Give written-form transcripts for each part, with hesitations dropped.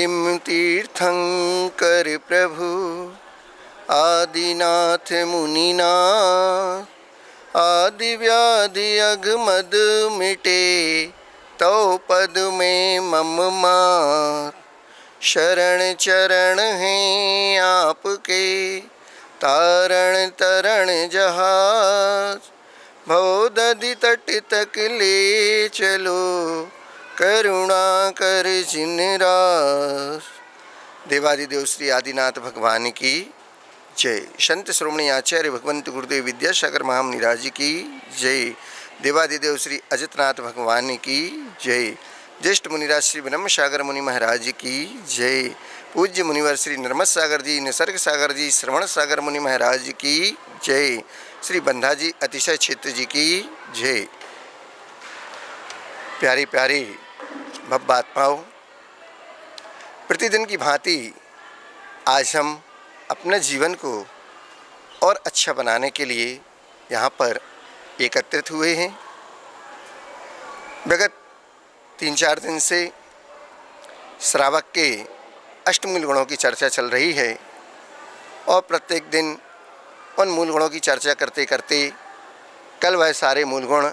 आदिम तीर्थंकर प्रभु आदिनाथ मुनिनाथ, आदि व्याधि अगमद मिटे तो पद में मम मात। शरण चरण हैं आपके तारण तरण जहाज, भवदधि तट तक ले चलो करुणा कर जिन रास। देवादिदेव श्री आदिनाथ भगवान की जय। संत श्रोमणी आचार्य भगवंत गुरुदेव विद्यासागर महामुनिराज जी की जय। देवादिदेव श्री अजितनाथ भगवान की जय। ज्येष्ठ मुनिराज श्री ब्रह्म सागर मुनि महाराज की जय। पूज्य मुनिवर श्री नर्मद सागर जी, निसर्ग सागर जी, श्रवण सागर मुनि महाराज की जय। श्री बंधा जी अतिशय क्षेत्र जी की जय। प्यारी प्यारी भव्य आत्माओं, प्रतिदिन की भांति आज हम अपने जीवन को और अच्छा बनाने के लिए यहाँ पर एकत्रित हुए हैं। विगत 3-4 दिन से श्रावक के अष्टमूल गुणों की चर्चा चल रही है और प्रत्येक दिन उन मूल गुणों की चर्चा करते करते कल वह सारे मूल गुण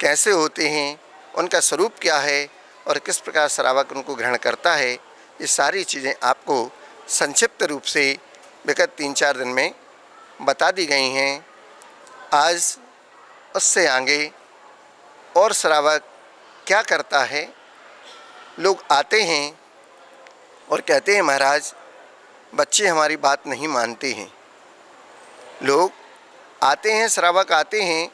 कैसे होते हैं, उनका स्वरूप क्या है और किस प्रकार श्रावक उनको ग्रहण करता है, ये सारी चीज़ें आपको संक्षिप्त रूप से विगत 3-4 दिन में बता दी गई हैं। आज उससे आगे और श्रावक क्या करता है। लोग आते हैं और कहते हैं महाराज बच्चे हमारी बात नहीं मानते हैं। लोग आते हैं, श्रावक आते हैं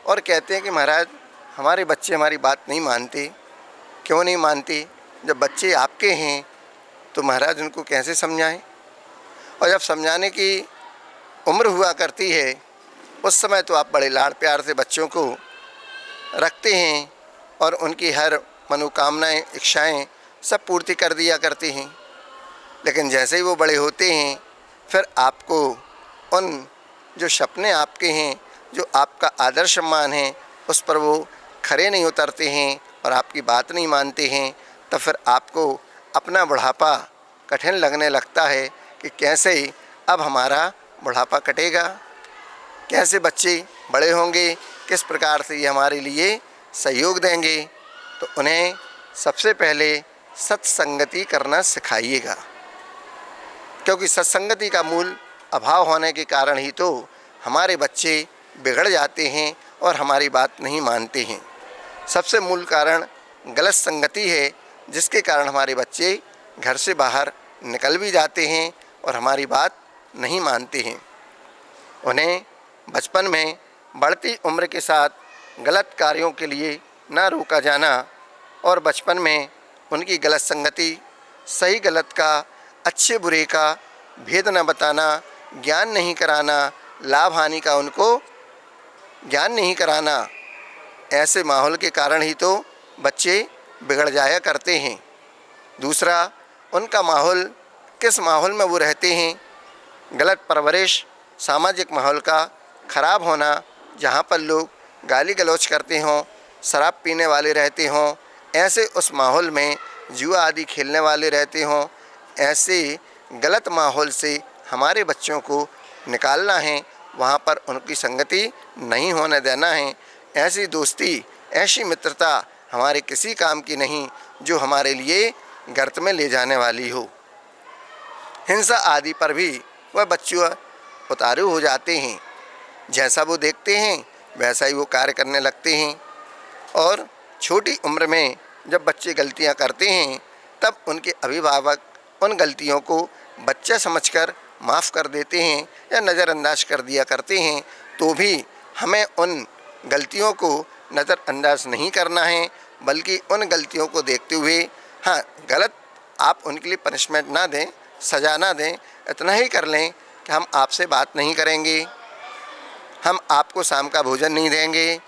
और कहते हैं कि महाराज हमारे बच्चे हमारी बात नहीं मानते। क्यों नहीं मानते? जब बच्चे आपके हैं तो महाराज उनको कैसे समझाएं? और जब समझाने की उम्र हुआ करती है उस समय तो आप बड़े लाड़ प्यार से बच्चों को रखते हैं और उनकी हर मनोकामनाएं, इच्छाएं सब पूर्ति कर दिया करते हैं। लेकिन जैसे ही वो बड़े होते हैं फिर आपको उन जो सपने आपके हैं, जो आपका आदर्श सम्मान है, उस पर वो खरे नहीं उतरते हैं और आपकी बात नहीं मानते हैं। तो फिर आपको अपना बुढ़ापा कठिन लगने लगता है कि कैसे अब हमारा बुढ़ापा कटेगा, कैसे बच्चे बड़े होंगे, किस प्रकार से ये हमारे लिए सहयोग देंगे। तो उन्हें सबसे पहले सत्संगति करना सिखाइएगा, क्योंकि सत्संगति का मूल अभाव होने के कारण ही तो हमारे बच्चे बिगड़ जाते हैं और हमारी बात नहीं मानते हैं। सबसे मूल कारण गलत संगति है, जिसके कारण हमारे बच्चे घर से बाहर निकल भी जाते हैं और हमारी बात नहीं मानते हैं। उन्हें बचपन में बढ़ती उम्र के साथ गलत कार्यों के लिए ना रोका जाना और बचपन में उनकी गलत संगति, सही गलत का, अच्छे बुरे का भेद न बताना, ज्ञान नहीं कराना, लाभ हानि का उनको ज्ञान नहीं कराना, ऐसे माहौल के कारण ही तो बच्चे बिगड़ जाया करते हैं। दूसरा, उनका माहौल, किस माहौल में वो रहते हैं, गलत परवरिश, सामाजिक माहौल का खराब होना, जहाँ पर लोग गाली गलौज करते हों, शराब पीने वाले रहते हों, ऐसे उस माहौल में जुआ आदि खेलने वाले रहते हों, ऐसे गलत माहौल से हमारे बच्चों को निकालना है। वहाँ पर उनकी संगति नहीं होने देना है। ऐसी दोस्ती, ऐसी मित्रता हमारे किसी काम की नहीं जो हमारे लिए गर्त में ले जाने वाली हो। हिंसा आदि पर भी वह बच्चे उतारू हो जाते हैं। जैसा वो देखते हैं वैसा ही वो कार्य करने लगते हैं। और छोटी उम्र में जब बच्चे गलतियां करते हैं तब उनके अभिभावक उन गलतियों को बच्चा समझकर माफ़ कर देते हैं या नज़रअंदाज कर दिया करते हैं। तो भी हमें उन गलतियों को नज़रअंदाज नहीं करना है, बल्कि उन गलतियों को देखते हुए, हाँ गलत आप उनके लिए पनिशमेंट ना दें, सज़ा ना दें, इतना ही कर लें कि हम आपसे बात नहीं करेंगे, हम आपको शाम का भोजन नहीं देंगे,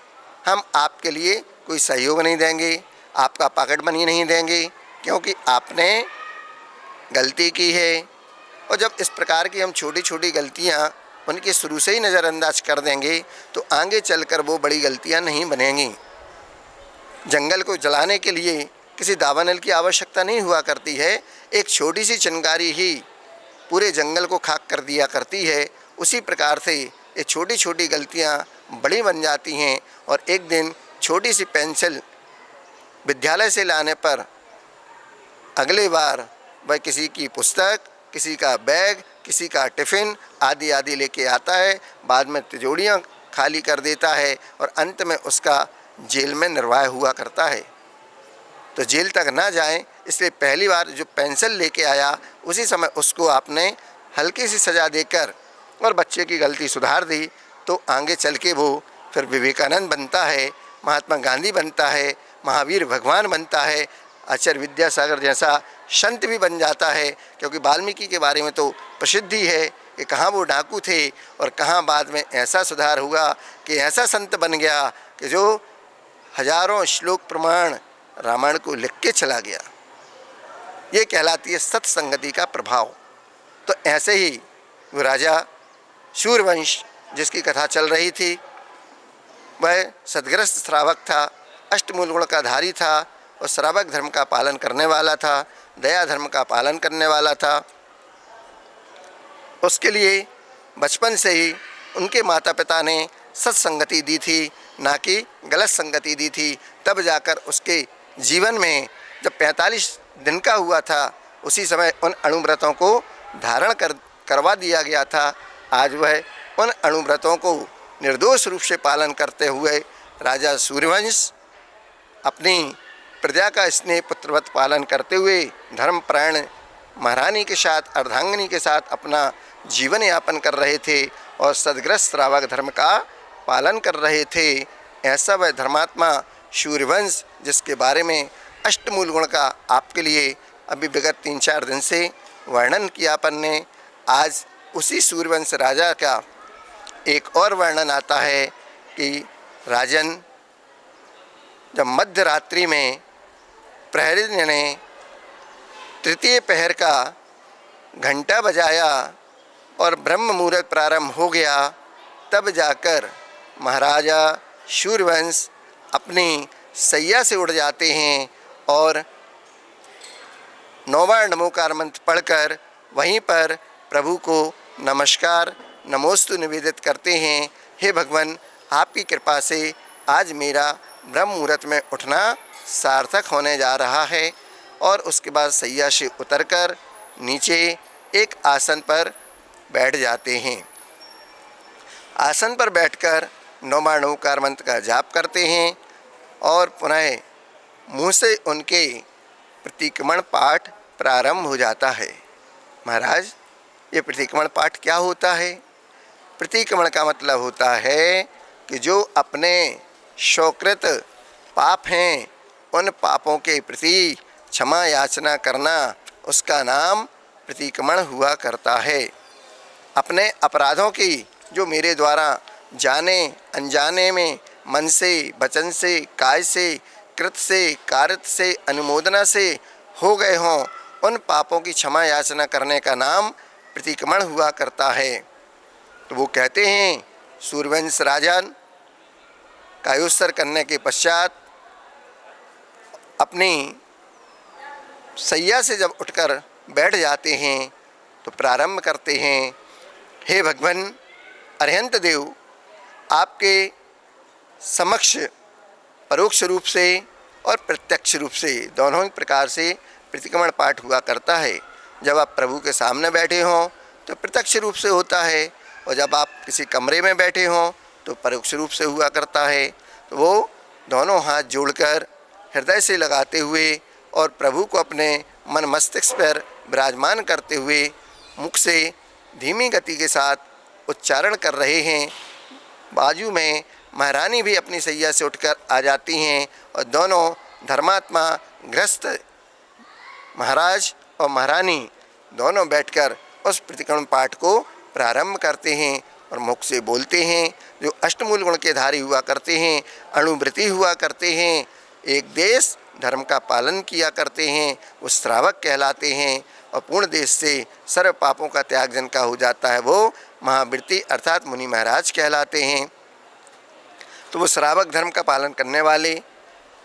हम आपके लिए कोई सहयोग नहीं देंगे, आपका पॉकेट मनी नहीं देंगे, क्योंकि आपने गलती की है। और जब इस प्रकार की हम छोटी छोटी गलतियाँ उनके शुरू से ही नज़रअंदाज कर देंगे तो आगे चलकर वो बड़ी गलतियाँ नहीं बनेंगी। जंगल को जलाने के लिए किसी दावानल की आवश्यकता नहीं हुआ करती है। एक छोटी सी चिंगारी ही पूरे जंगल को खाक कर दिया करती है। उसी प्रकार से ये छोटी छोटी गलतियाँ बड़ी बन जाती हैं और एक दिन छोटी सी पेंसिल विद्यालय से लाने पर अगले बार वह किसी की पुस्तक, किसी का बैग, किसी का टिफ़िन आदि आदि लेके आता है, बाद में तिजोरियाँ खाली कर देता है और अंत में उसका जेल में निर्वाह हुआ करता है। तो जेल तक ना जाए इसलिए पहली बार जो पेंसिल लेके आया उसी समय उसको आपने हल्की सी सज़ा देकर और बच्चे की गलती सुधार दी तो आगे चल के वो फिर विवेकानंद बनता है, महात्मा गांधी बनता है, महावीर भगवान बनता है, आचार्य विद्यासागर जैसा संत भी बन जाता है। क्योंकि वाल्मीकि के बारे में तो प्रसिद्धि है कि कहाँ वो डाकू थे और कहाँ बाद में ऐसा सुधार हुआ कि ऐसा संत बन गया कि जो हजारों श्लोक प्रमाण रामायण को लिख के चला गया। ये कहलाती है सत्संगति का प्रभाव। तो ऐसे ही वो राजा सूर्यवंश जिसकी कथा चल रही थी वह सद्ग्रस्त श्रावक था, अष्टमूल गुण का धारी था और श्रावक धर्म का पालन करने वाला था, दया धर्म का पालन करने वाला था। उसके लिए बचपन से ही उनके माता पिता ने सत्संगति दी थी, ना कि गलत संगति दी थी। तब जाकर उसके जीवन में जब 45 दिन का हुआ था उसी समय उन अणुव्रतों को धारण करवा दिया गया था। आज वह उन अणुव्रतों को निर्दोष रूप से पालन करते हुए राजा सूर्यवंश अपनी प्रजा का स्नेह पुत्रवत पालन करते हुए धर्मपरायण महारानी के साथ, अर्धांगिनी के साथ अपना जीवन यापन कर रहे थे और सद्ग्रस्त श्रावक धर्म का पालन कर रहे थे। ऐसा वह धर्मात्मा सूर्यवंश जिसके बारे में अष्टमूल गुण का आपके लिए अभी विगत 3-4 दिन से वर्णन किया अपन ने। आज उसी सूर्यवंश राजा का एक और वर्णन आता है कि राजन जब मध्य रात्रि में प्रहरी ने तृतीय पहर का घंटा बजाया और ब्रह्म मुहूर्त प्रारंभ हो गया, तब जाकर महाराजा सूर्यवंश अपनी सैया से उड़ जाते हैं और 9 बार नमोकार मंत्र पढ़कर वहीं पर प्रभु को नमस्कार नमोस्तु निवेदित करते हैं। हे भगवान, आपकी कृपा से आज मेरा ब्रह्म मुहूर्त में उठना सार्थक होने जा रहा है। और उसके बाद सैया से उतरकर नीचे एक आसन पर बैठ जाते हैं। आसन पर बैठकर 9 बार नमोकार मंत्र का जाप करते हैं और पुनः मुँह से उनके प्रतिक्रमण पाठ प्रारंभ हो जाता है। महाराज, ये प्रतिक्रमण पाठ क्या होता है? प्रतिक्रमण का मतलब होता है कि जो अपने स्वकृत पाप हैं उन पापों के प्रति क्षमा याचना करना, उसका नाम प्रतिक्रमण हुआ करता है। अपने अपराधों की जो मेरे द्वारा जाने अनजाने में मन से, वचन से, काय से, कृत से, कार्यत से, अनुमोदना से हो गए हों, उन पापों की क्षमा याचना करने का नाम प्रतिक्रमण हुआ करता है। तो वो कहते हैं सूर्यवंश राजा कायोत्सर्ग करने के पश्चात अपनी सैया से जब उठकर बैठ जाते हैं तो प्रारंभ करते हैं, हे भगवान अरिहंत देव, आपके समक्ष परोक्ष रूप से और प्रत्यक्ष रूप से दोनों ही प्रकार से प्रतिक्रमण पाठ हुआ करता है। जब आप प्रभु के सामने बैठे हों तो प्रत्यक्ष रूप से होता है और जब आप किसी कमरे में बैठे हों तो परोक्ष रूप से हुआ करता है। तो वो दोनों हाथ जोड़कर हृदय से लगाते हुए और प्रभु को अपने मन मस्तिष्क पर विराजमान करते हुए मुख से धीमी गति के साथ उच्चारण कर रहे हैं। बाजू में महारानी भी अपनी सैया से उठकर आ जाती हैं और दोनों धर्मात्मा गृहस्थ महाराज और महारानी दोनों बैठकर उस प्रतिक्रमण पाठ को प्रारंभ करते हैं और मुख से बोलते हैं। जो अष्टमूल गुण के धारी हुआ करते हैं, अणुव्रती हुआ करते हैं, एक देश धर्म का पालन किया करते हैं, वो श्रावक कहलाते हैं और पूर्ण देश से सर्व पापों का त्याग जिनका हो जाता है वो महावृत्ति अर्थात मुनि महाराज कहलाते हैं। तो वो श्रावक धर्म का पालन करने वाले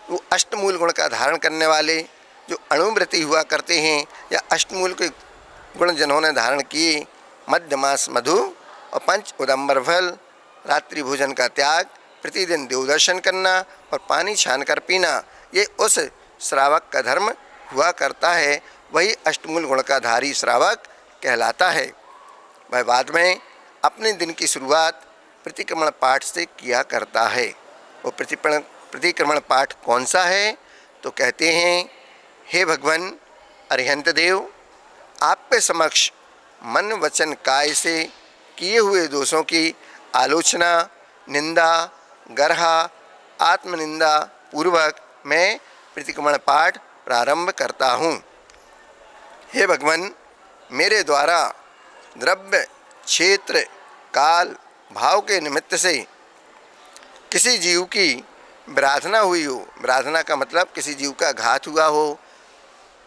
वो अष्टमूल गुण का धारण करने वाले जो अणुव्रती हुआ करते हैं या अष्टमूल के गुण जिन्होंने धारण किए, मध्यमास मधु और पंच उदम्बर फल, रात्रि भोजन का त्याग, प्रतिदिन देव दर्शन करना और पानी छान कर पीना, ये उस श्रावक का धर्म हुआ करता है। वही अष्टमूल गुण का धारी श्रावक कहलाता है। वह बाद में अपने दिन की शुरुआत प्रतिक्रमण पाठ से किया करता है। वो प्रतिक्रमण पाठ कौन सा है? तो कहते हैं, हे भगवान अरिहंत देव, आपके समक्ष मन वचन काय से किए हुए दोषों की आलोचना, निंदा, गर्हा, आत्मनिंदा पूर्वक मैं प्रतिक्रमण पाठ प्रारंभ करता हूँ। हे भगवान, मेरे द्वारा द्रव्य, क्षेत्र, काल, भाव के निमित्त से किसी जीव की विराधना हुई हो, विराधना का मतलब किसी जीव का घात हुआ हो,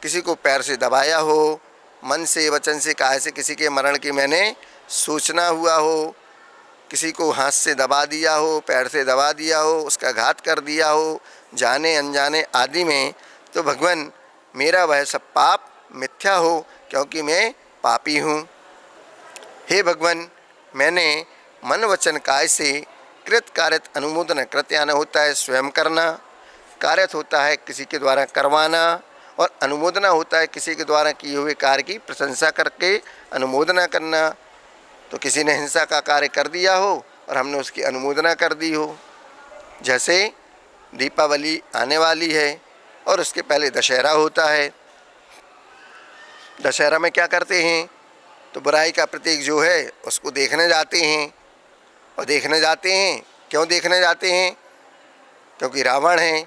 किसी को पैर से दबाया हो, मन से, वचन से, काया से किसी के मरण की मैंने सोचना हुआ हो, किसी को हाथ से दबा दिया हो, पैर से दबा दिया हो, उसका घात कर दिया हो, जाने अनजाने आदि में, तो भगवान मेरा वह सब पाप मिथ्या हो, क्योंकि मैं पापी हूँ। हे भगवान, मैंने मन वचन काय से कृत कार्यत अनुमोदन, कृत यानी होता है स्वयं करना, कार्यत होता है किसी के द्वारा करवाना, और अनुमोदना होता है किसी के द्वारा किए हुए कार्य की प्रशंसा करके अनुमोदना करना। तो किसी ने हिंसा का कार्य कर दिया हो और हमने उसकी अनुमोदना कर दी हो, जैसे दीपावली आने वाली है और उसके पहले दशहरा होता है। दशहरा में क्या करते हैं? तो बुराई का प्रतीक जो है उसको देखने जाते हैं। और देखने जाते हैं, क्यों देखने जाते हैं? क्योंकि रावण है,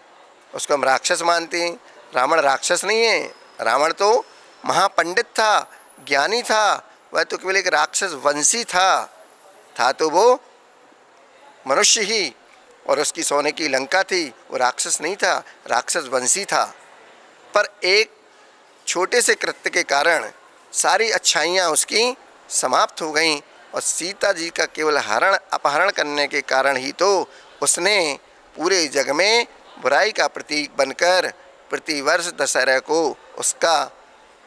उसको हम राक्षस मानते हैं। रावण राक्षस नहीं है, रावण तो महापंडित था, ज्ञानी था, वह तो केवल एक राक्षस वंशी था तो वो मनुष्य ही, और उसकी सोने की लंका थी, वो राक्षस नहीं था, राक्षस वंशी था। पर एक छोटे से कृत्य के कारण सारी अच्छाइयाँ उसकी समाप्त हो गईं, और सीता जी का केवल अपहरण करने के कारण ही तो उसने पूरे जग में बुराई का प्रतीक बनकर प्रतिवर्ष दशहरा को उसका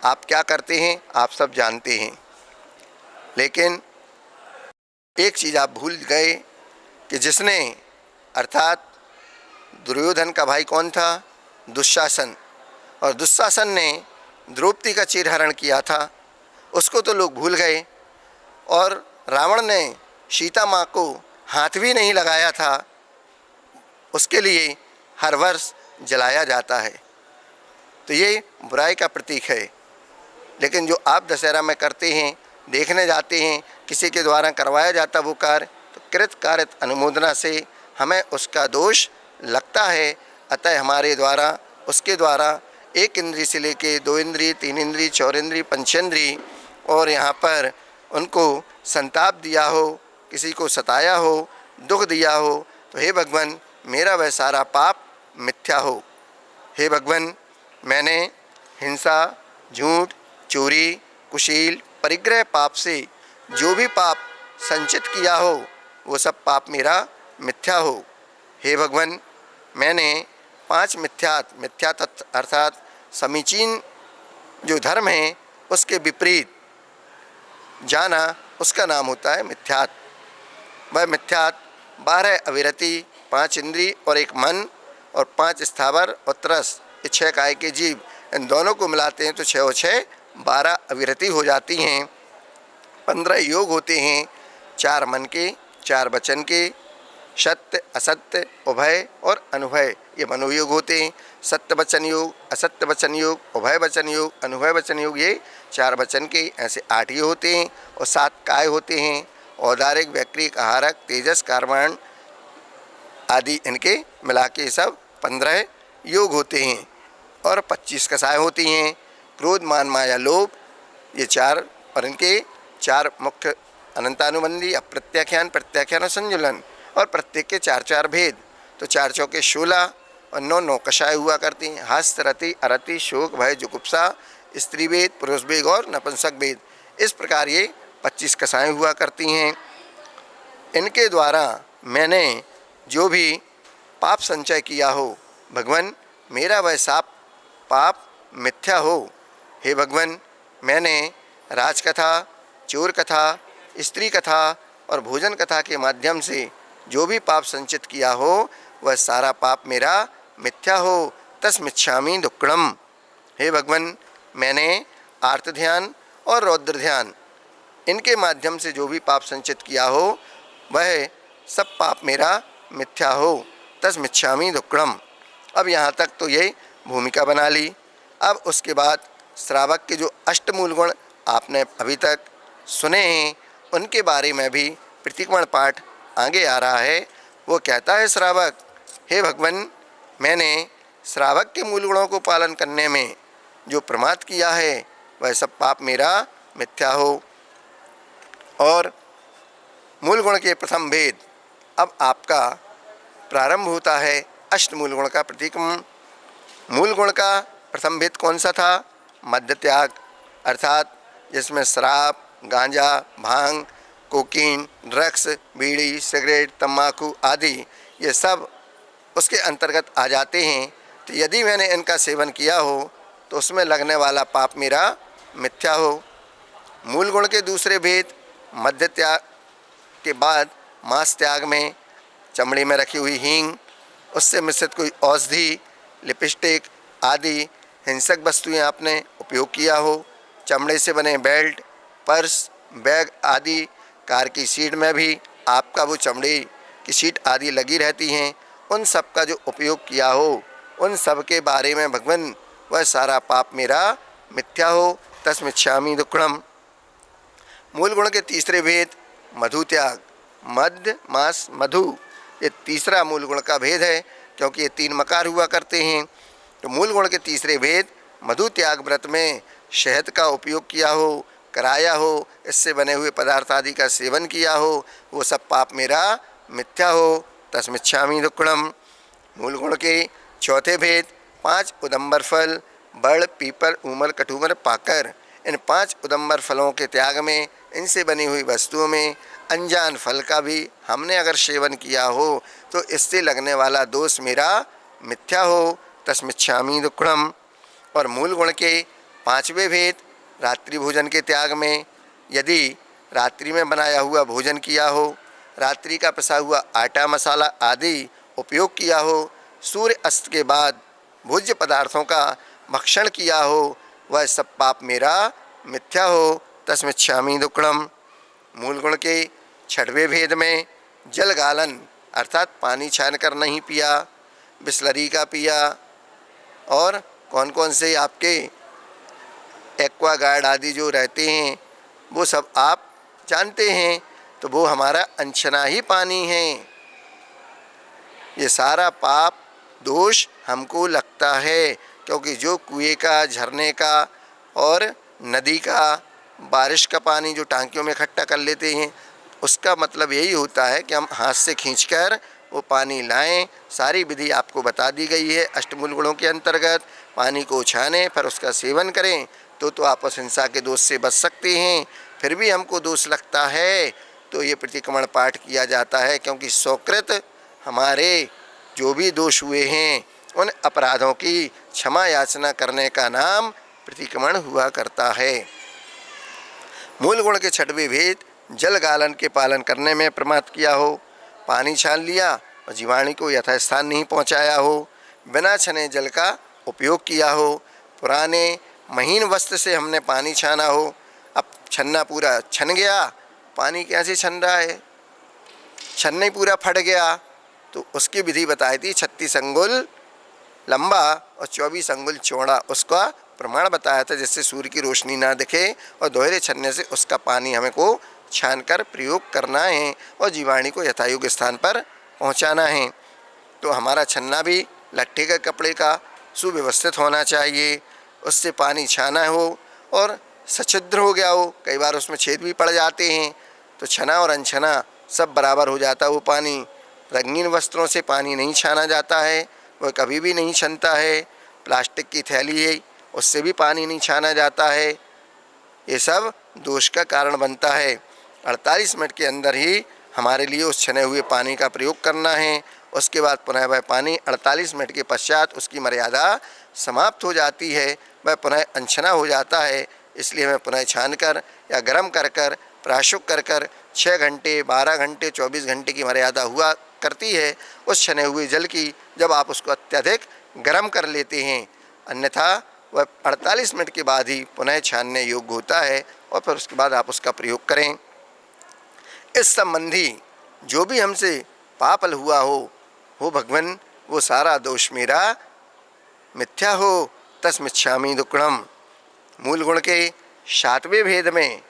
आप क्या करते हैं, आप सब जानते हैं। लेकिन एक चीज़ आप भूल गए कि जिसने, अर्थात दुर्योधन का भाई कौन था? दुशासन। और दुशासन ने द्रौपदी का चीरहरण किया था, उसको तो लोग भूल गए। और रावण ने सीता माँ को हाथ भी नहीं लगाया था, उसके लिए हर वर्ष जलाया जाता है। तो ये बुराई का प्रतीक है। लेकिन जो आप दशहरा में करते हैं, देखने जाते हैं, किसी के द्वारा करवाया जाता वो कार्य, तो कृत कार्यत अनुमोदना से हमें उसका दोष लगता है। अतः हमारे द्वारा, उसके द्वारा एक इंद्रिय से लेके 2 इंद्रिय, 3 इंद्रिय, 4 इंद्रिय, पंचेंद्रिय, और यहाँ पर उनको संताप दिया हो, किसी को सताया हो, दुख दिया हो, तो हे भगवान मेरा वह सारा पाप मिथ्या हो। हे भगवान, मैंने हिंसा, झूठ, चोरी, कुशील, परिग्रह पाप से जो भी पाप संचित किया हो, वो सब पाप मेरा मिथ्या हो। हे भगवान, मैंने 5 मिथ्या तत्व अर्थात समीचीन जो धर्म है उसके विपरीत जाना, उसका नाम होता है मिथ्यात। वह मिथ्यात 12 अविरति, 5 इंद्रिय और 1 मन और 5 स्थावर और त्रस, ये 6 काय के जीव, इन दोनों को मिलाते हैं तो 6 और 6 12 अविरति हो जाती हैं। 15 योग होते हैं, 4 मन के, 4 वचन के, सत्य, असत्य, उभय और अनुभय, ये मनोयोग होते हैं। सत्य वचन योग, असत्य वचन योग, उभय वचन योग, अनुभय वचन योग, ये 4 वचन के ऐसे 8 ये होते हैं। और 7 काय होते हैं, औदारिक, वैक्रिक, आहारक, तेजस, कार्बन आदि, इनके मिला के सब 15 योग होते हैं। और 25 कसाय होती हैं, क्रोध, मान, माया, लोभ, ये 4, और इनके 4 मुख्य अनंतानुबंधी, अप्रत्याख्यान, प्रत्याख्यान और संजुलन, और प्रत्येक के 4-4 भेद। तो 4 चौके 16 और 9 कषाय हुआ करती हैं, हस्त, रति, अरति, शोक, भय, जुगुप्सा, स्त्री भेद, पुरुष भेद और नपुंसक भेद। इस प्रकार ये 25 कषाएँ हुआ करती हैं। इनके द्वारा मैंने जो भी पाप संचय किया हो भगवान मेरा वह साप पाप मिथ्या हो। हे भगवान, मैंने राजकथा, चोर कथा, स्त्री कथा और भोजन कथा के माध्यम से जो भी पाप संचित किया हो वह सारा पाप मेरा मिथ्या हो। तस्मिच्छामि दुक्कडम। हे भगवान, मैंने आर्त ध्यान और रौद्र ध्यान इनके माध्यम से जो भी पाप संचित किया हो वह सब पाप मेरा मिथ्या हो। तस्मिच्छामि दुक्कडम। अब यहाँ तक तो ये भूमिका बना ली। अब उसके बाद श्रावक के जो अष्टमूल गुण आपने अभी तक सुने हैं उनके बारे में भी प्रतिक्रमण पाठ आगे आ रहा है। वो कहता है श्रावक, हे भगवान, मैंने श्रावक के मूल गुणों को पालन करने में जो प्रमाद किया है वह सब पाप मेरा मिथ्या हो। और मूल गुण के प्रथम भेद अब आपका प्रारंभ होता है अष्टमूल गुण का प्रतिक्रमण। मूल गुण का प्रथम भेद कौन सा था? मद्य त्याग, अर्थात जिसमें शराब, गांजा, भांग, कोकीन, ड्रग्स, बीड़ी, सिगरेट, तम्बाकू आदि ये सब उसके अंतर्गत आ जाते हैं। तो यदि मैंने इनका सेवन किया हो तो उसमें लगने वाला पाप मेरा मिथ्या हो। मूल गुण के दूसरे भेद मद्य त्याग के बाद मांस त्याग में चमड़ी में रखी हुई हींग, उससे मिश्रित कोई औषधि, लिपस्टिक आदि हिंसक वस्तुएं आपने उपयोग किया हो, चमड़े से बने बेल्ट, पर्स, बैग आदि, कार की सीट में भी आपका वो चमड़े की सीट आदि लगी रहती हैं, उन सब का जो उपयोग किया हो उन सब के बारे में भगवान वह सारा पाप मेरा मिथ्या हो। तस्मिच्छामि दुक्कडम। मूल गुण के तीसरे भेद मधु त्याग, मद्य, मांस, मधु, ये तीसरा मूल गुण का भेद है क्योंकि ये तीन मकार हुआ करते हैं। तो मूल गुण के तीसरे भेद मधु त्याग व्रत में शहद का उपयोग किया हो, कराया हो, इससे बने हुए पदार्थ आदि का सेवन किया हो, वो सब पाप मेरा मिथ्या हो। तस्मिच्छामि दुक्कडम। मूल गुण के चौथे भेद 5 उदंबर फल, बड़, पीपल, ऊमल, कटूमर, पाकर, इन 5 उदंबर फलों के त्याग में, इनसे बनी हुई वस्तुओं में अनजान फल का भी हमने अगर सेवन किया हो तो इससे लगने वाला दोष मेरा मिथ्या हो। तस्मिच्छामि दुक्कडम। और मूल गुण के पांचवें भेद रात्रि भोजन के त्याग में, यदि रात्रि में बनाया हुआ भोजन किया हो, रात्रि का पिसा हुआ आटा मसाला आदि उपयोग किया हो, सूर्य अस्त के बाद भोज्य पदार्थों का भक्षण किया हो, वह सब पाप मेरा मिथ्या हो। तस्मिच्छामि दुक्कडम। मूल गुण के छठवें भेद में जल गालन, अर्थात पानी छान कर नहीं पिया, बिस्लरी का पिया, और कौन कौन से आपके एक्वागार्ड आदि जो रहते हैं वो सब आप जानते हैं, तो वो हमारा अनछना ही पानी है। ये सारा पाप दोष हमको लगता है क्योंकि जो कुएं का, झरने का और नदी का, बारिश का पानी जो टांकियों में इकट्ठा कर लेते हैं उसका मतलब यही होता है कि हम हाथ से खींचकर वो पानी लाएं। सारी विधि आपको बता दी गई है अष्टमूल गुणों के अंतर्गत। पानी को छानें फिर उसका सेवन करें तो आपस हिंसा के दोष से बच सकते हैं। फिर भी हमको दोष लगता है तो ये प्रतिक्रमण पाठ किया जाता है क्योंकि सौकृत हमारे जो भी दोष हुए हैं उन अपराधों की क्षमा याचना करने का नाम प्रतिक्रमण हुआ करता है। मूल गुण के छठवें भेद जल गालन के पालन करने में प्रमाद किया हो, पानी छान लिया और जीवाणु को यथास्थान नहीं पहुंचाया हो, बिना छने जल का उपयोग किया हो, पुराने महीन वस्त्र से हमने पानी छाना हो, अब छन्ना पूरा छन गया, पानी कैसे छन रहा है, छन्ना ही पूरा फट गया, तो उसकी विधि बताई थी 36 अंगुल लंबा और 24 अंगुल चौड़ा, उसका प्रमाण बताया था जिससे सूर्य की रोशनी ना दिखे और दोहरे छन्ने से उसका पानी हमें को छानकर प्रयोग करना है और जीवाणु को यथायोग्य स्थान पर पहुंचाना है। तो हमारा छन्ना भी लट्ठे के कपड़े का सुव्यवस्थित होना चाहिए, उससे पानी छाना हो और सच्छिद्र हो गया हो, कई बार उसमें छेद भी पड़ जाते हैं, तो छना और अनछना सब बराबर हो जाता है वो पानी। रंगीन वस्त्रों से पानी नहीं छाना जाता है, वह कभी भी नहीं छनता है। प्लास्टिक की थैली है उससे भी पानी नहीं छाना जाता है, ये सब दोष का कारण बनता है। 48 मिनट के अंदर ही हमारे लिए उस छने हुए पानी का प्रयोग करना है उसके बाद पुनः वह पानी 48 मिनट के पश्चात उसकी मर्यादा समाप्त हो जाती है, वह पुनः अनछना हो जाता है। इसलिए हमें पुनः छान कर या गर्म कर कर प्राशुक कर कर 6 घंटे, 12 घंटे, 24 घंटे की मर्यादा हुआ करती है उस छने हुए जल की, जब आप उसको अत्यधिक गर्म कर लेते हैं। अन्यथा वह 48 मिनट के बाद ही पुनः छानने योग्य होता है और फिर उसके बाद आप उसका प्रयोग करें। इस संबंधी जो भी हमसे पापल हुआ हो भगवान वो सारा दोष मेरा मिथ्या हो, तस्मिच्छामि दुक्कड़म। मूल गुण के 7वें भेद में,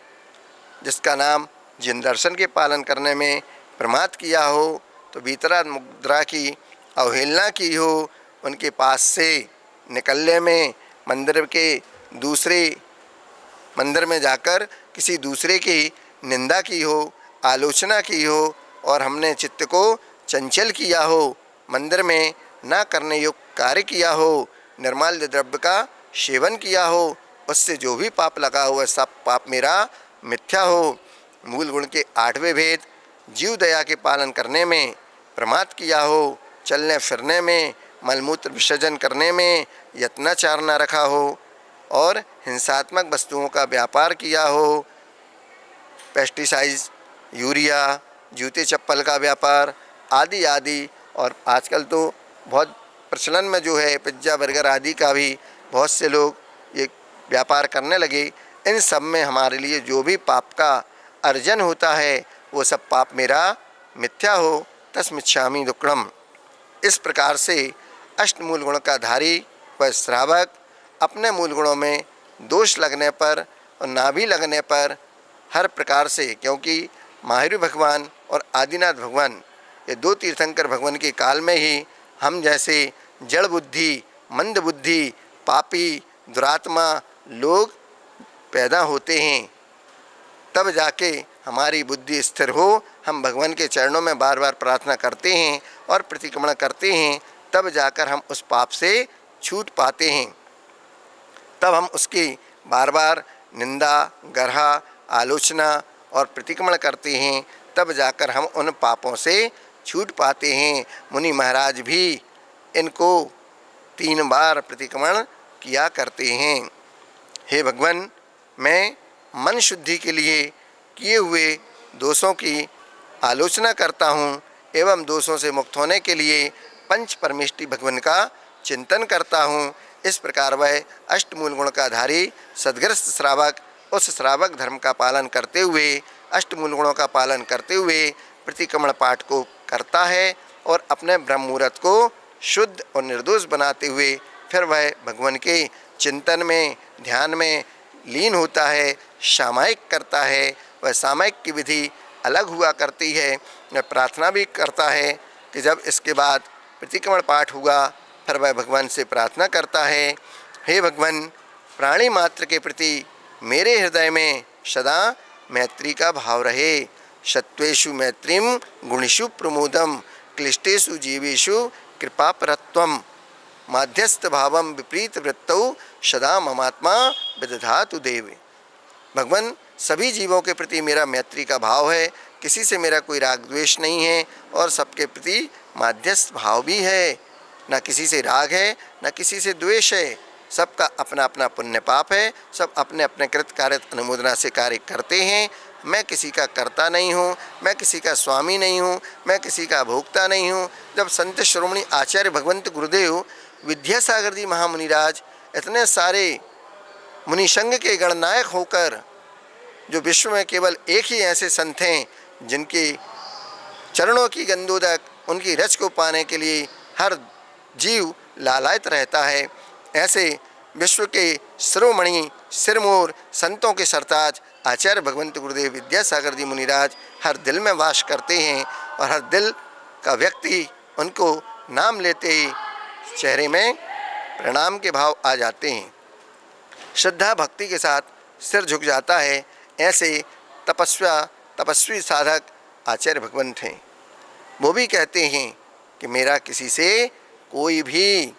जिसका नाम जिन दर्शन के पालन करने में प्रमाद किया हो, तो भीतरा मुद्रा की अवहेलना की हो, उनके पास से निकलने में, मंदिर के दूसरे मंदिर में जाकर किसी दूसरे की निंदा की हो, आलोचना की हो, और हमने चित्त को चंचल किया हो, मंदिर में न करने योग्य कार्य किया हो, निर्माल्य द्रव्य का सेवन किया हो, उससे जो भी पाप लगा हो वह सब पाप मेरा मिथ्या हो। मूल गुण के 8वें भेद, जीव दया के पालन करने में प्रमाद किया हो, चलने फिरने में, मलमूत्र विसर्जन करने में यत्नाचार न रखा हो, और हिंसात्मक वस्तुओं का व्यापार किया हो, पेस्टिसाइड, यूरिया, जूते चप्पल का व्यापार आदि आदि, और आजकल तो बहुत प्रचलन में जो है पिज्ज़ा बर्गर आदि का भी बहुत से लोग ये व्यापार करने लगे। इन सब में हमारे लिए जो भी पाप का अर्जन होता है वो सब पाप मेरा मिथ्या हो, तस्मिच्छामि दुक्कड़म। इस प्रकार से अष्टमूल गुण का धारी व श्रावक अपने मूल गुणों में दोष लगने पर और ना भी लगने पर हर प्रकार से, क्योंकि महावीर भगवान और आदिनाथ भगवान ये 2 तीर्थंकर भगवान के काल में ही हम जैसे जड़ बुद्धि, मंद बुद्धि, पापी, दुरात्मा लोग पैदा होते हैं। तब जाके हमारी बुद्धि स्थिर हो, हम भगवान के चरणों में बार बार प्रार्थना करते हैं और प्रतिक्रमण करते हैं, तब जाकर हम उस पाप से छूट पाते हैं। तब हम उसकी बार बार निंदा, गर्हा, आलोचना और प्रतिक्रमण करते हैं, तब जाकर हम उन पापों से छूट पाते हैं। मुनि महाराज भी इनको 3 बार प्रतिक्रमण किया करते हैं। हे भगवान, मैं मन शुद्धि के लिए किए हुए दोषों की आलोचना करता हूँ एवं दोषों से मुक्त होने के लिए पंच परमेष्टि भगवान का चिंतन करता हूँ। इस प्रकार वह अष्टमूल गुण का धारी सद्ग्रस्त श्रावक उस श्रावक धर्म का पालन करते हुए, अष्टमूल गुणों का पालन करते हुए प्रतिक्रमण पाठ को करता है और अपने ब्रह्म मुहूर्त को शुद्ध और निर्दोष बनाते हुए फिर वह भगवान के चिंतन में, ध्यान में लीन होता है, सामायिक करता है। वह सामायिक की विधि अलग हुआ करती है। वह प्रार्थना भी करता है कि जब इसके बाद प्रतिक्रमण पाठ हुआ फिर वह भगवान से प्रार्थना करता है, हे भगवान, प्राणी मात्र के प्रति मेरे हृदय में सदा मैत्री का भाव रहे। सत्वेषु मैत्रीम गुणेषु प्रमोदम क्लिष्टेषु जीवेषु कृपापरत्वम माध्यस्थ भावम विपरीत वृत्तौ सदा ममात्मा विदधातु देव। भगवान, सभी जीवों के प्रति मेरा मैत्री का भाव है, किसी से मेरा कोई राग द्वेष नहीं है और सबके प्रति माध्यस्थ भाव भी है। न किसी से राग है न किसी से द्वेष है। सबका अपना अपना पुण्य पाप है, सब अपने अपने कृत कार्य अनुमोदना से कार्य करते हैं। मैं किसी का कर्ता नहीं हूँ, मैं किसी का स्वामी नहीं हूँ, मैं किसी का भोक्ता नहीं हूँ। जब संत श्रोमणी आचार्य भगवंत गुरुदेव विद्यासागर जी महामुनिराज इतने सारे मुनि संघ के गणनायक होकर, जो विश्व में केवल एक ही ऐसे संत हैं जिनके चरणों की गंधोदक, उनकी रच को पाने के लिए हर जीव लालायित रहता है, ऐसे विश्व के शिरोमणि सिरमौर संतों के सरताज आचार्य भगवंत गुरुदेव विद्यासागर जी मुनिराज हर दिल में वास करते हैं और हर दिल का व्यक्ति उनको नाम लेते ही चेहरे में प्रणाम के भाव आ जाते हैं, श्रद्धा भक्ति के साथ सिर झुक जाता है। ऐसे तपस्वी साधक आचार्य भगवंत हैं। वो भी कहते हैं कि मेरा किसी से कोई भी,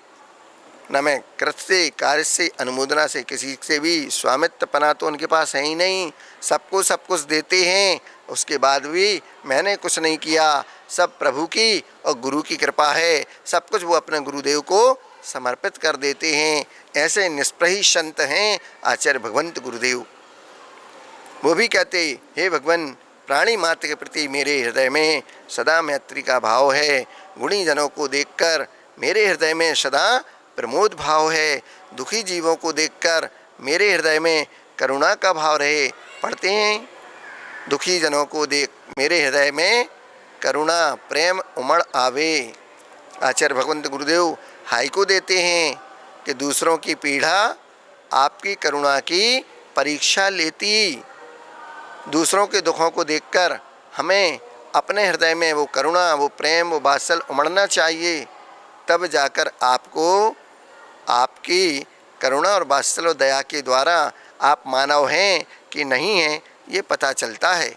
न मैं कृत से, कार्य से, अनुमोदना से, किसी से भी स्वामित्वपना तो उनके पास है ही नहीं। सबको सब कुछ देते हैं उसके बाद भी मैंने कुछ नहीं किया, सब प्रभु की और गुरु की कृपा है। सब कुछ वो अपने गुरुदेव को समर्पित कर देते हैं। ऐसे निष्प्रही संत हैं आचार्य भगवंत गुरुदेव। वो भी कहते, हे भगवान, प्राणी मात्र के प्रति मेरे हृदय में सदा मैत्री का भाव है। गुणी जनों को देखकर मेरे हृदय में सदा प्रमोद भाव है। दुखी जीवों को देखकर मेरे हृदय में करुणा का भाव रहे। पढ़ते हैं, दुखी जनों को देख मेरे हृदय में करुणा प्रेम उमड़ आवे। आचार्य भगवंत गुरुदेव हाई को देते हैं कि दूसरों की पीड़ा आपकी करुणा की परीक्षा लेती। दूसरों के दुखों को देखकर हमें अपने हृदय में वो करुणा, वो प्रेम, वो वात्सल उमड़ना चाहिए। तब जाकर आपको आपकी करुणा और वात्सल और दया के द्वारा आप मानव हैं कि नहीं हैं ये पता चलता है।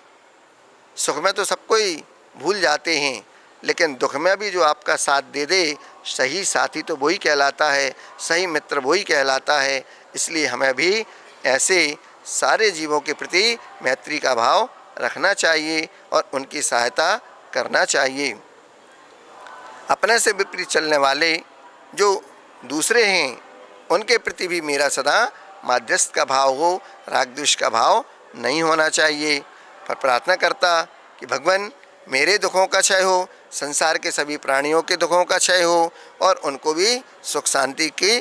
सुख में तो सब कोई भूल जाते हैं, लेकिन दुख में भी जो आपका साथ दे दे, सही साथी तो वही कहलाता है, सही मित्र वही कहलाता है। इसलिए हमें भी ऐसे सारे जीवों के प्रति मैत्री का भाव रखना चाहिए और उनकी सहायता करना चाहिए। अपने से विपरीत चलने वाले जो दूसरे हैं उनके प्रति भी मेरा सदा माध्यस्थ का भाव हो, राग द्वेष का भाव नहीं होना चाहिए। पर प्रार्थना करता कि भगवान मेरे दुखों का क्षय हो, संसार के सभी प्राणियों के दुखों का क्षय हो और उनको भी सुख शांति की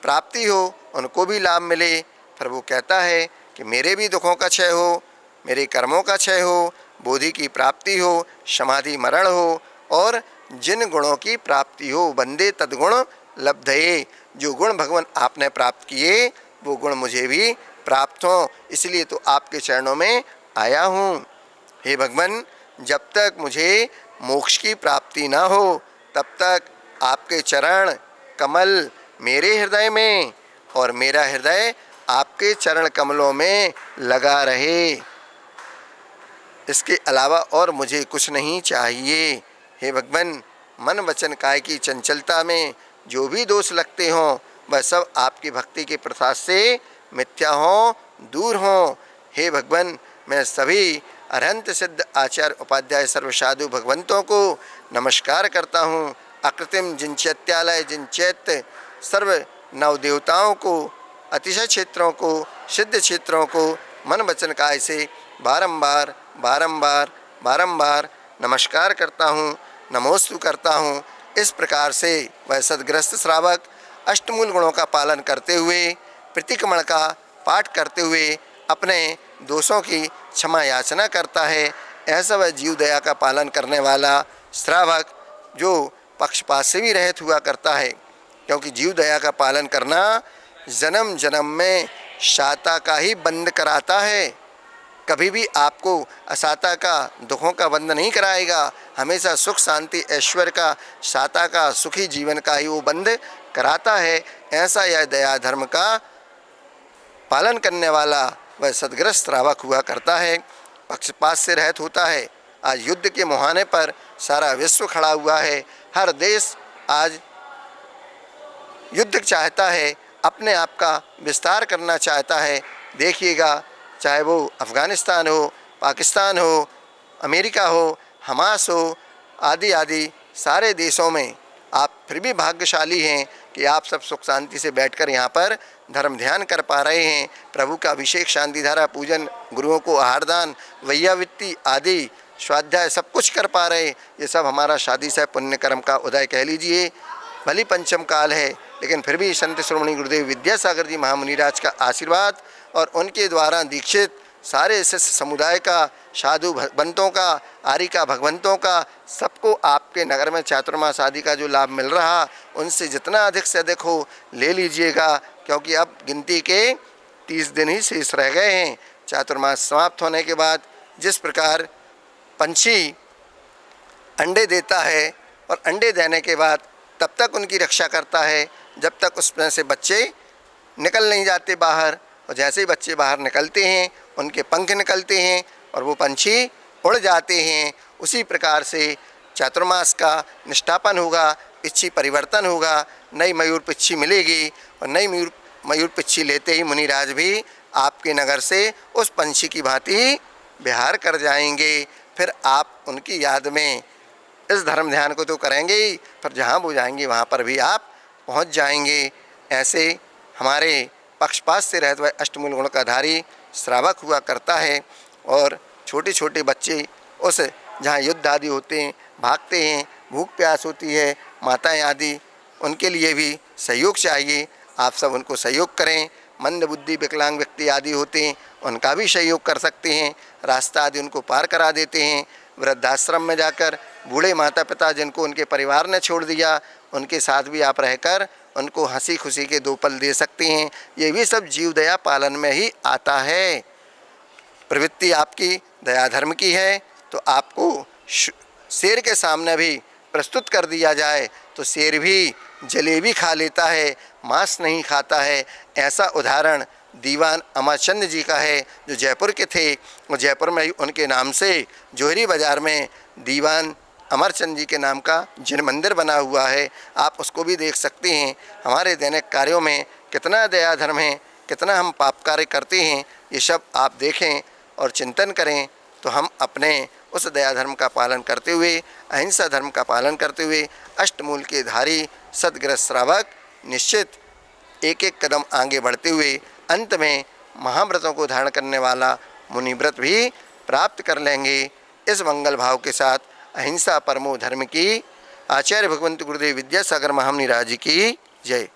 प्राप्ति हो, उनको भी लाभ मिले। फिर वो कहता है कि मेरे भी दुखों का क्षय हो, मेरे कर्मों का क्षय हो, बोधि की प्राप्ति हो, समाधि मरण हो और जिन गुणों की प्राप्ति हो। वंदे तद्गुण लब्धये, जो गुण भगवान आपने प्राप्त किए वो गुण मुझे भी प्राप्त हों, इसलिए तो आपके चरणों में आया हूँ। हे भगवान, जब तक मुझे मोक्ष की प्राप्ति ना हो तब तक आपके चरण कमल मेरे हृदय में और मेरा हृदय आपके चरण कमलों में लगा रहे। इसके अलावा और मुझे कुछ नहीं चाहिए। हे भगवान, मन वचन काय की चंचलता में जो भी दोष लगते हों वह सब आपकी भक्ति के प्रसाद से मिथ्या हों, दूर हों। हे भगवान, मैं सभी अरहंत सिद्ध आचार्य उपाध्याय सर्व साधु भगवंतों को नमस्कार करता हूँ। अकृतिम जिनचैत्यालय जिनचैत सर्व नवदेवताओं को, अतिशय क्षेत्रों को, सिद्ध क्षेत्रों को मन वचन काय से बारंबार बारंबार बारंबार नमस्कार करता हूँ, नमोस्तु करता हूँ। इस प्रकार से वह सदग्रस्त श्रावक अष्टमूल गुणों का पालन करते हुए, प्रतिक्रमण का पाठ करते हुए अपने दोषों की क्षमा याचना करता है। ऐसा वह जीव दया का पालन करने वाला श्रावक जो पक्षपात से भी रहित हुआ करता है, क्योंकि जीव दया का पालन करना जन्म जन्म में शाता का ही बंद कराता है। कभी भी आपको असाता का, दुखों का बंद नहीं कराएगा। हमेशा सुख शांति ऐश्वर्य का, शाता का, सुखी जीवन का ही वो बंद कराता है। ऐसा यह दया धर्म का पालन करने वाला वह सदग्रस्त श्रावक हुआ करता है, पक्षपात से रहित होता है। आज युद्ध के मुहाने पर सारा विश्व खड़ा हुआ है। हर देश आज युद्ध चाहता है, अपने आप का विस्तार करना चाहता है। देखिएगा, चाहे वो अफ़गानिस्तान हो, पाकिस्तान हो, अमेरिका हो, हमास हो, आदि आदि सारे देशों में आप फिर भी भाग्यशाली हैं कि आप सब सुख शांति से बैठकर यहाँ पर धर्म ध्यान कर पा रहे हैं। प्रभु का अभिषेक, शांति धारा पूजन, गुरुओं को आहारदान, वैयावृत्ति आदि स्वाध्याय सब कुछ कर पा रहे। ये सब हमारा शादी से पुण्य कर्म का उदय कह लीजिए। भली पंचम काल है, लेकिन फिर भी संत श्रोमणी गुरुदेव विद्यासागर जी महामुनिराज का आशीर्वाद और उनके द्वारा दीक्षित सारे शिष्य समुदाय का, साधु भगवंतों का, आरिका भगवंतों का, सबको आपके नगर में चातुर्मास आदि का जो लाभ मिल रहा, उनसे जितना अधिक से अधिक हो ले लीजिएगा, क्योंकि अब गिनती के 30 दिन ही शेष रह गए हैं। चातुर्मास समाप्त होने के बाद जिस प्रकार पंछी अंडे देता है और अंडे देने के बाद तब तक उनकी रक्षा करता है जब तक उसमें से बच्चे निकल नहीं जाते बाहर, और जैसे ही बच्चे बाहर निकलते हैं उनके पंख निकलते हैं और वो पंछी उड़ जाते हैं। उसी प्रकार से चातुर्मास का निष्ठापन होगा, पिच्छी परिवर्तन होगा, नई मयूर पिच्छी मिलेगी और नई मयूर पिच्छी लेते ही मुनिराज भी आपके नगर से उस पंछी की भांति विहार कर जाएंगे, फिर आप उनकी याद में इस धर्म ध्यान को तो करेंगे ही, पर जहाँ वो जाएंगे वहाँ पर भी आप पहुँच जाएंगे। ऐसे हमारे पक्षपात से रहते हुए अष्टमूल गुण का धारी श्रावक हुआ करता है। और छोटे छोटे बच्चे उस जहाँ युद्ध आदि होते हैं, भागते हैं, भूख प्यास होती है, माताएं आदि, उनके लिए भी सहयोग चाहिए। आप सब उनको सहयोग करें। मंद बुद्धि विकलांग व्यक्ति आदि होते हैं, उनका भी सहयोग कर सकते हैं। रास्ता आदि उनको पार करा देते हैं। वृद्धाश्रम में जाकर बूढ़े माता पिता जिनको उनके परिवार ने छोड़ दिया, उनके साथ भी आप रहकर उनको हंसी खुशी के 2 पल दे सकते हैं। ये भी सब जीव दया पालन में ही आता है। प्रवृत्ति आपकी दया धर्म की है, तो आपको शेर के सामने भी प्रस्तुत कर दिया जाए तो शेर भी जलेबी खा लेता है, मांस नहीं खाता है। ऐसा उदाहरण दीवान अमरचंद जी का है, जो जयपुर के थे। और जयपुर में उनके नाम से जोहरी बाज़ार में दीवान अमरचंद जी के नाम का जिन मंदिर बना हुआ है, आप उसको भी देख सकते हैं। हमारे दैनिक कार्यों में कितना दया धर्म है, कितना हम पाप कार्य करते हैं, ये सब आप देखें और चिंतन करें, तो हम अपने उस दया धर्म का पालन करते हुए, अहिंसा धर्म का पालन करते हुए अष्टमूल के धारी सद्ग्रस्त श्रावक निश्चित एक एक कदम आगे बढ़ते हुए अंत में महाव्रतों को धारण करने वाला मुनिव्रत भी प्राप्त कर लेंगे। इस मंगल भाव के साथ अहिंसा परमो धर्म की आचार्य भगवंत गुरुदेव विद्यासागर महामुनि राज की जय।